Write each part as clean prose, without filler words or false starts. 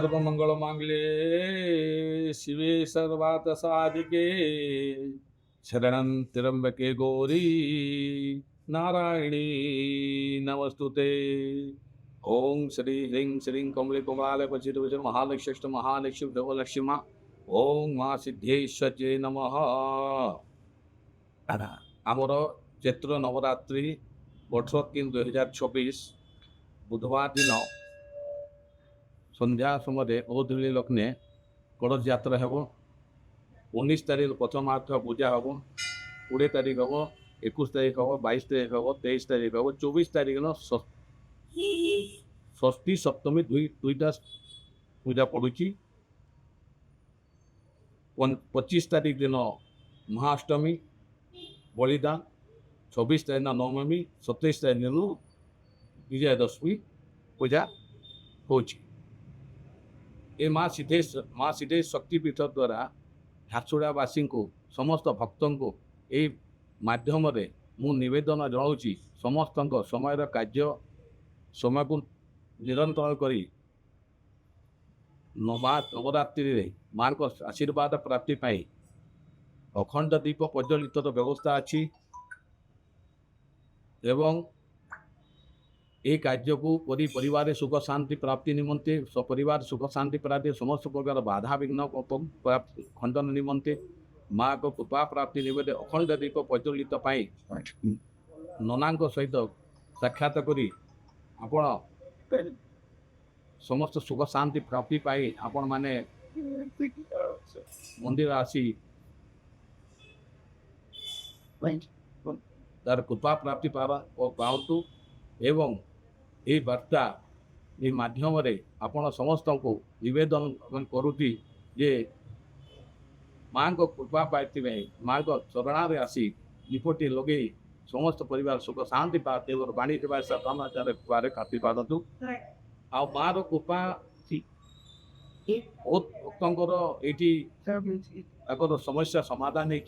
सर्वमंगल मांगल्ये शिवे सर्वार्थ साधिके शरणं त्र्यंबके गौरी नारायणी नमस्तुते। ओम श्री ह्रीं श्रीं कमले कमलालय पचित महालक्ष्मी महालक्ष्मी देवलक्ष्मी ओम माँ सिद्धेश्वरी नमः। आमर चैत्र नवरात्रि वर्ष 2024 बुधवार दिन संध्या समय ओधुली लग्ने कलश यात्रा हम 19 तारीख प्रथमार्थ पूजा हम 20 तारीख हम 21 तारीख हम 22 तारीख हम 23 तारीख हम 24 तारीख न षष्ठी सप्तमी दुईटा पूजा पड़ुची। 25 तारीख दिन महाअष्टमी बलिदान 26 तारीख नवमी 27 तारीख दिन विजयादशमी पूजा हो। ए माँ सिद्धेश शक्तिपीठ द्वारा झारसुगुड़ावासी को समस्त भक्त को यही मध्यम मु निवेदन जनाऊँगी समस्त समय कार्य समय को निरंतर करी नवरात्रि माँ को आशीर्वाद प्राप्ति पाई अखंड दीप प्रज्वलित व्यवस्था अच्छी एवं ये कार्य को परिवार सुख शांति प्राप्ति निमंते सपरिवार सुख शांति प्राप्ति समस्त प्रकार बाधा विघ्न खंडन निमंते माँ को कृपा प्राप्ति निमंते अखंड दीप प्रज्वलित पाई नना सहित साक्षात करी आपण समस्त सुख शांति प्राप्ति पाई आपण माने मंदिर आसी तार कृपा प्राप्ति पावा और पातु एवं ये वार्ता ये माध्यम आपण समस्त को निवेदन करुँगी जे माँ को कृपा पाई माँ को शरणार आसी दीपटी लगे समस्त परिवार सुख शांति पाते और बाणी समाचार खातिर पातु आ माँ कृपा बहुत भक्तर ये समस्या समाधान हो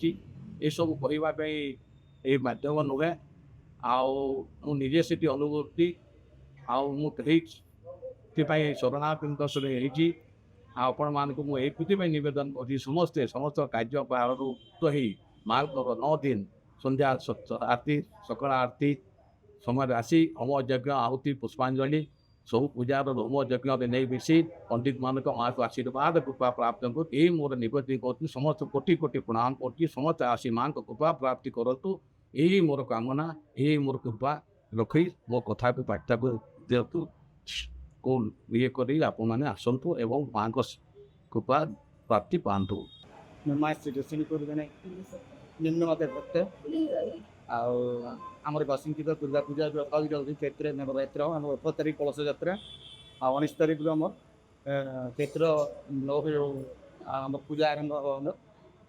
सब कहवाई ये माध्यम नुहे आजे से अनुभूति आई शरणार्थी आपण मान को मुझे नवेदन कर समस्ते समस्त कार्य मुक्त हो माँ 9 दिन संध्या आरती सकाल आरती समय आसी होम यज्ञ आहुति पुष्पांजलि सब पूजार होम यज्ञ नहीं मिसी पंडित मान माँ को आशीर्वाद कृपा प्राप्त कर यही मोर निवेदन कर समस्त कोटि कोटि प्रणाम कर समस्त आसी माँ को कृपा प्राप्ति करतु यही मोर कामना यही मोर कृपा रखी मो कथा को पाठा को दिंतु को ये कर आपने आसतु एवं माँ को कृपा प्राप्ति पातु आमर बासिंग दुर्गा पूजा चैत्र नवरात्र आम 18 तारीख कलश यात्रा 19 तारीख आम चैत्र आम पूजा आरंभ हम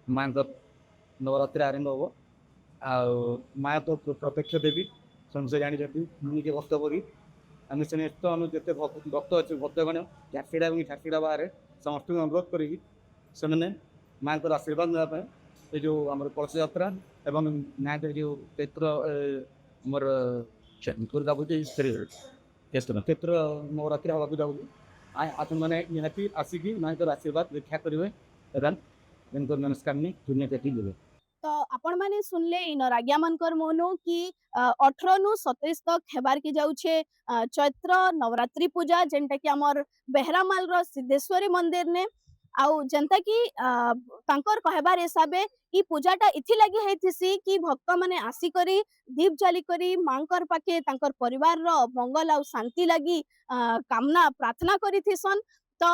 माँ नवरात्रि आरंभ हम माँ तो प्रत्यक्ष देवी समझे जानते मुझे भक्त करी आम से जिते भक्त अच्छे भक्तगण झारसुगुड़ा और झारसुगुड़ा बाहर समस्त अनुरोध करें माँ को आशीर्वाद नापी ये जो आम कलश यात्रा एवं ना जो चैत्र आमर दुर्गा पूजा चैत्र नवरात्रि हवा जाऊँगी आप निहाती आसिक माँ को आशीर्वाद रक्षा करेंगे नमस्कार नहीं दुनिया देखी देवे। तो आपण माने सुनले इन रागिया मनकर मोनो कि 18 नु 27 तक हेबार के जाउछे चैत्र नवरात्रि पूजा जेंटा कि हमर बेहरामाल रो सिद्धेश्वरी मंदिर ने आउ जनता कि तांकर कहबार हिसाबे ई पूजाटा इथि लागि हेतिसी कि भक्त माने आसी करी दीप जाली करी मांकर पाखे तांकर परिवार रो मंगल आउ शांति लागि कामना प्रार्थना करिथिसन। तो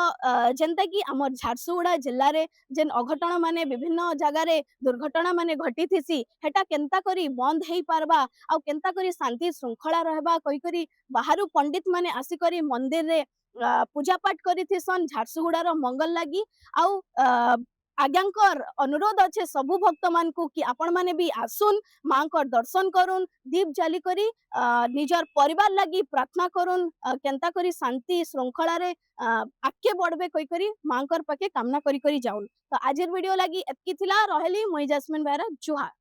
जेनता कि आमर झारसुगुड़ा जिल्ला रे जेन अघटन माने विभिन्न जगार दुर्घटना माने घटी थीसी हेटा केंता करी बंद हेई पारबा आउ केंता करी शांति श्रृंखला रहबा कहि करी बाहरु पंडित माने आसी करी मंदिर रे पूजा पाठ करिथिसन झारसुगुड़ार मंगल लागि आउ आज्ञाकर अनुरोध अच्छे सबु भक्त मान को कि आपण माने भी आसुन माँ को दर्शन करुन दीप जाली करी निजर परिवार लगी प्रार्थना करुन केंता करी शांति श्रृंखला रे आगे बढ़बे कहि करी माँ कर पाके कामना करी करी जाउन। तो आज वीडियो लगी एतकी थिला रहली मुई जैस्मिन बेहरा जुहार।